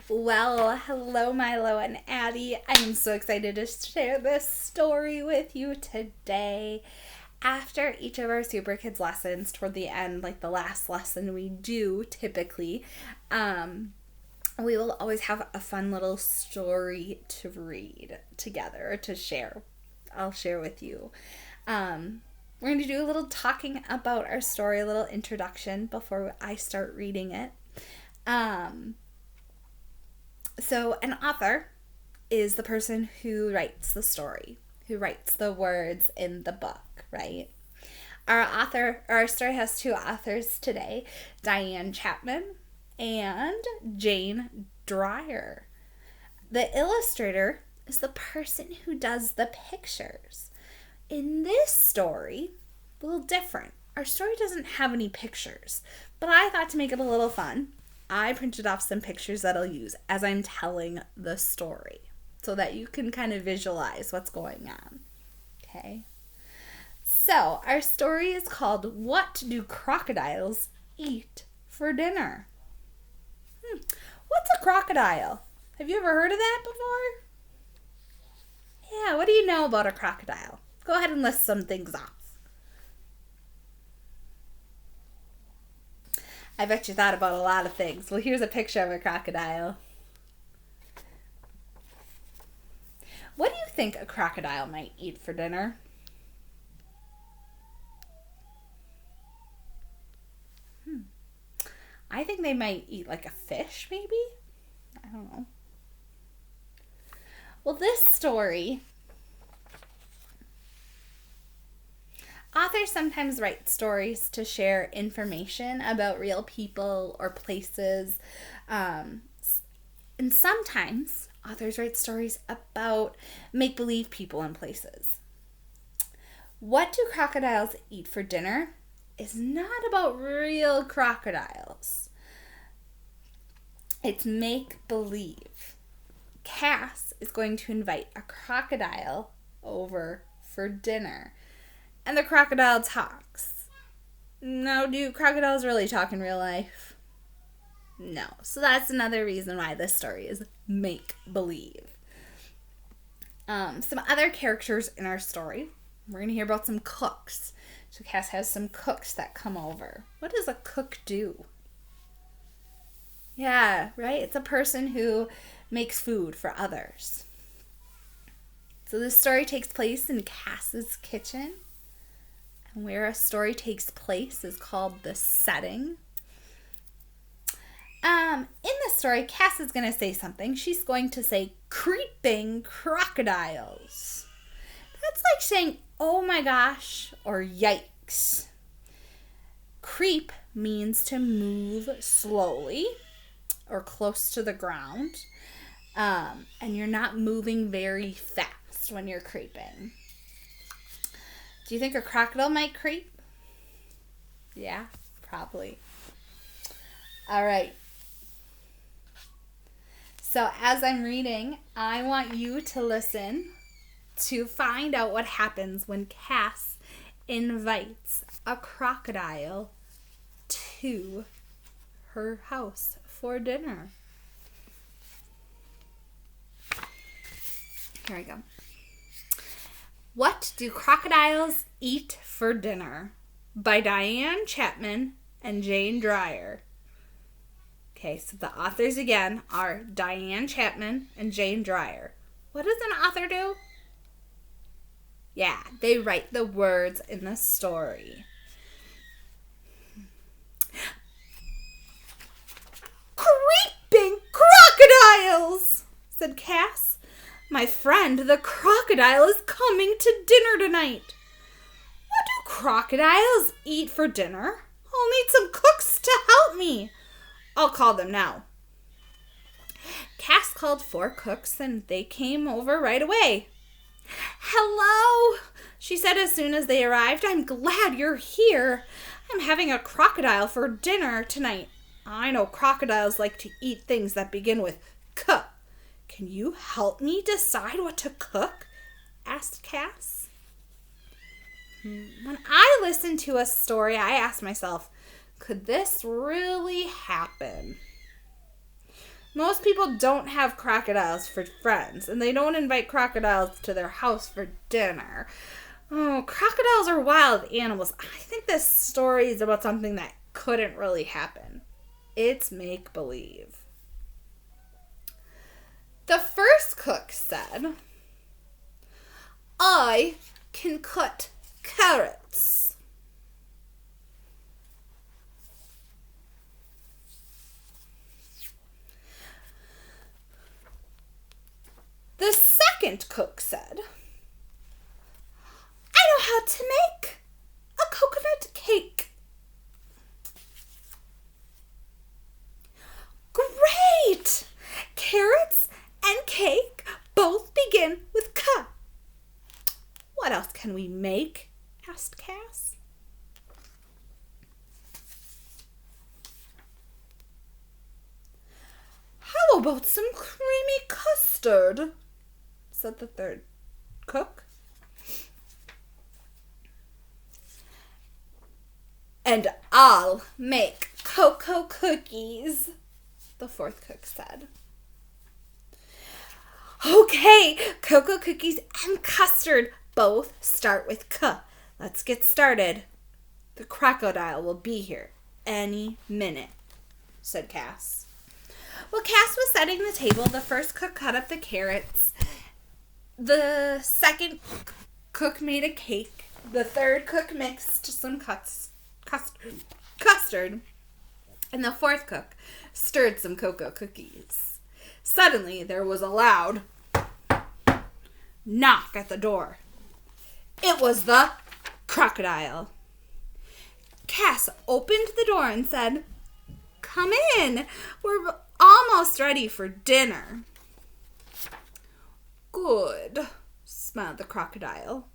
Well, hello, Milo and Addie. I'm so excited to share this story with you today. After each of our Super Kids lessons, toward the end, like the last lesson we do typically, we will always have a fun little story to read together, to share. I'll share with you. We're going to do a little talking about our story, a little introduction before I start reading it. So an author is the person who writes the story, who writes the words in the book, right? Our story has two authors today, Diane Chapman and Jane Dreyer. The illustrator is the person who does the pictures. In this story, a little different. Our story doesn't have any pictures, but I thought to make it a little fun, I printed off some pictures that I'll use as I'm telling the story so that you can kind of visualize what's going on. Okay? So, our story is called, What Do Crocodiles Eat for Dinner? What's a crocodile? Have you ever heard of that before? Yeah, what do you know about a crocodile? Go ahead and list some things off. I bet you thought about a lot of things. Well, here's a picture of a crocodile. What do you think a crocodile might eat for dinner? I think they might eat like a fish, maybe? I don't know. Well, this story, authors sometimes write stories to share information about real people or places. And sometimes authors write stories about make-believe people and places. What Do Crocodiles Eat for Dinner is not about real crocodiles. It's make-believe. Cass is going to invite a crocodile over for dinner. And the crocodile talks. Now, do crocodiles really talk in real life? No. So that's another reason why this story is make-believe. Some other characters in our story. We're going to hear about some cooks. So Cass has some cooks that come over. What does a cook do? Yeah, right? It's a person who makes food for others. So this story takes place in Cass's kitchen. And where a story takes place is called the setting. In the story, Cass is going to say something. She's going to say, creeping crocodiles. That's like saying, oh my gosh, or yikes. Creep means to move slowly or close to the ground. And you're not moving very fast when you're creeping. Do you think a crocodile might creep? Yeah, probably. All right. So as I'm reading, I want you to listen to find out what happens when Cass invites a crocodile to her house for dinner. Here we go. What Do Crocodiles Eat for Dinner? By Diane Chapman and Jane Dreyer. Okay, so the authors again are Diane Chapman and Jane Dreyer. What does an author do? Yeah, they write the words in the story. Creeping crocodiles, said Cass. My friend, the crocodile, is coming to dinner tonight. What do crocodiles eat for dinner? I'll need some cooks to help me. I'll call them now. Cass called 4 cooks and they came over right away. Hello, she said as soon as they arrived. I'm glad you're here. I'm having a crocodile for dinner tonight. I know crocodiles like to eat things that begin with K. Can you help me decide what to cook? Asked Cass. When I listen to a story, I ask myself, could this really happen? Most people don't have crocodiles for friends, and they don't invite crocodiles to their house for dinner. Oh, crocodiles are wild animals. I think this story is about something that couldn't really happen. It's make-believe. The first cook said, I can cut carrots. The second cook said, I know how to make a coconut cake. Great! Carrots and cake both begin with K. What else can we make? Asked Cass. How about some creamy custard? Said the third cook. And I'll make cocoa cookies, the fourth cook said. Okay, cocoa cookies and custard both start with K. Let's get started. The crocodile will be here any minute, said Cass. While Cass was setting the table, the first cook cut up the carrots. The second cook made a cake. The third cook mixed some custard. And the fourth cook stirred some cocoa cookies. Suddenly, there was a loud knock at the door. It was the crocodile. Cass opened the door and said, Come in. We're almost ready for dinner. Good, smiled the crocodile.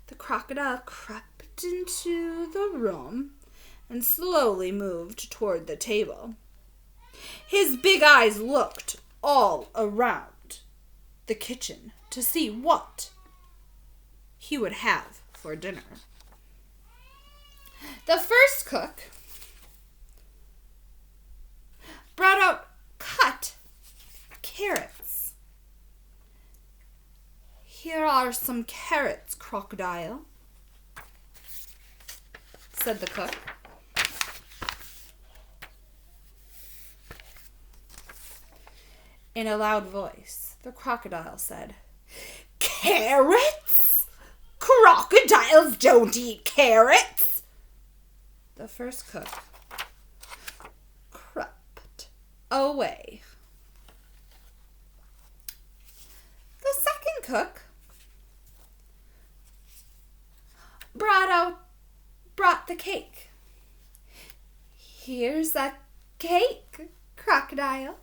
The crocodile crept into the room and slowly moved toward the table. His big eyes looked all around the kitchen to see what he would have for dinner. The first cook brought out cut carrots. Here are some carrots, crocodile, said the cook. In a loud voice, the crocodile said, Carrots? Crocodiles don't eat carrots. The first cook crept away. The second cook brought the cake. Here's a cake, crocodile.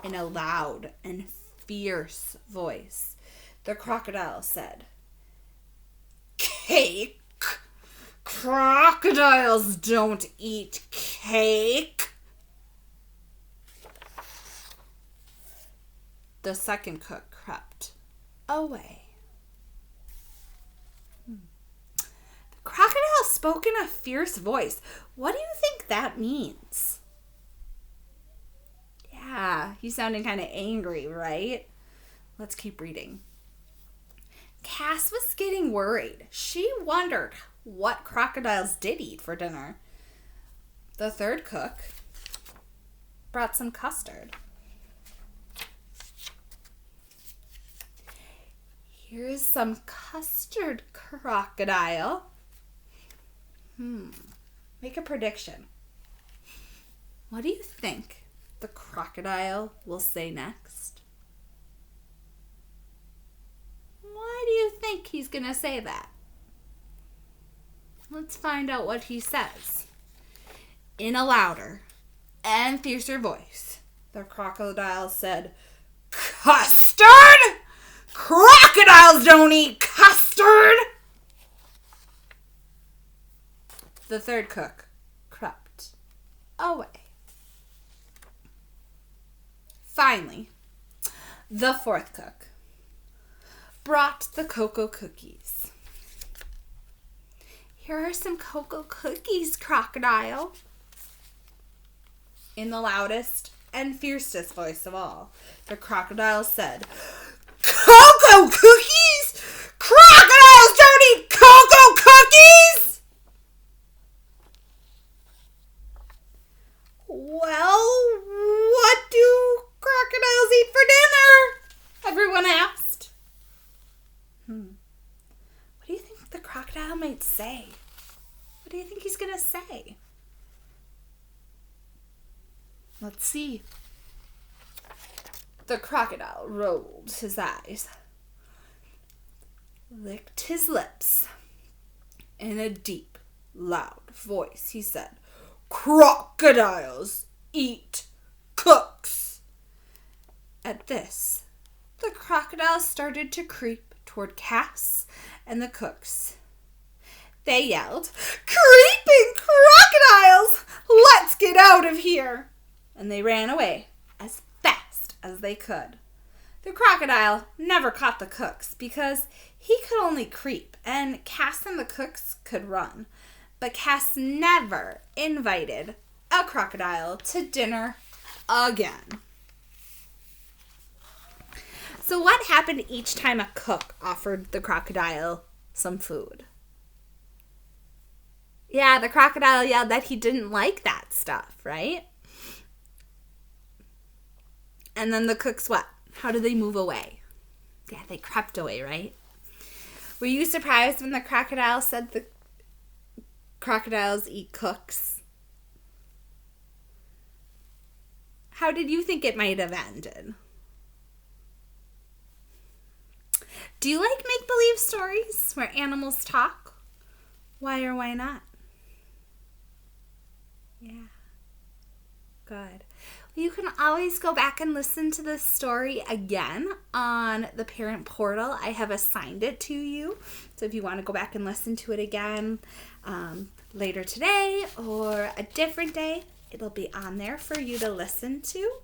In a loud and fierce voice, the crocodile said, Cake? Crocodiles don't eat cake. The second cook crept away. The crocodile spoke in a fierce voice. What do you think that means? Yeah, he's sounding kind of angry, right? Let's keep reading. Cass was getting worried. She wondered what crocodiles did eat for dinner. The third cook brought some custard. Here's some custard, crocodile. Make a prediction. What do you think the crocodile will say next? Why do you think he's going to say that? Let's find out what he says. In a louder and fiercer voice, the crocodile said, Custard? Crocodiles don't eat custard! The third cook crept away. Finally, the fourth cook brought the cocoa cookies. Here are some cocoa cookies, crocodile. In the loudest and fiercest voice of all, the crocodile said, "Cocoa cookies? Crocodiles don't eat cocoa cookies!" "Well, what do crocodiles eat for dinner?" everyone asked. What do you think the crocodile might say? What do you think he's going to say? Let's see. The crocodile rolled his eyes, licked his lips. In a deep, loud voice, he said, "Crocodiles eat cooks." At this, the crocodile started to creep toward Cass and the cooks. They yelled, "Creeping crocodiles! Let's get out of here!" And they ran away as fast as they could. The crocodile never caught the cooks because he could only creep, and Cass and the cooks could run. But Cass never invited a crocodile to dinner again. So what happened each time a cook offered the crocodile some food? Yeah, the crocodile yelled that he didn't like that stuff, right? And then the cooks what? How did they move away? Yeah, they crept away, right? Were you surprised when the crocodile said the crocodiles eat cooks? How did you think it might have ended? Do you like make-believe stories where animals talk? Why or why not? Yeah. Good. You can always go back and listen to this story again on the parent portal. I have assigned it to you. So if you want to go back and listen to it again later today or a different day, it'll be on there for you to listen to.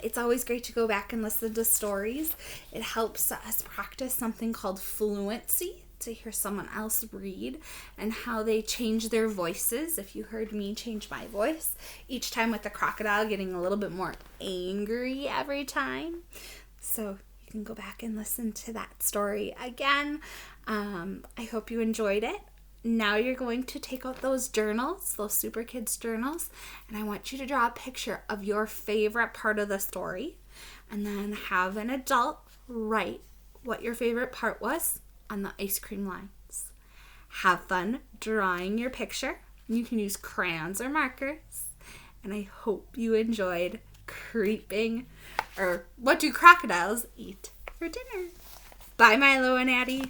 It's always great to go back and listen to stories. It helps us practice something called fluency, to hear someone else read and how they change their voices. If you heard me change my voice each time with the crocodile getting a little bit more angry every time. So you can go back and listen to that story again. I hope you enjoyed it. Now you're going to take out those journals, those Super Kids journals, and I want you to draw a picture of your favorite part of the story and then have an adult write what your favorite part was on the ice cream lines. Have fun drawing your picture. You can use crayons or markers. And I hope you enjoyed creeping, or what do crocodiles eat for dinner? Bye, Milo and Addie.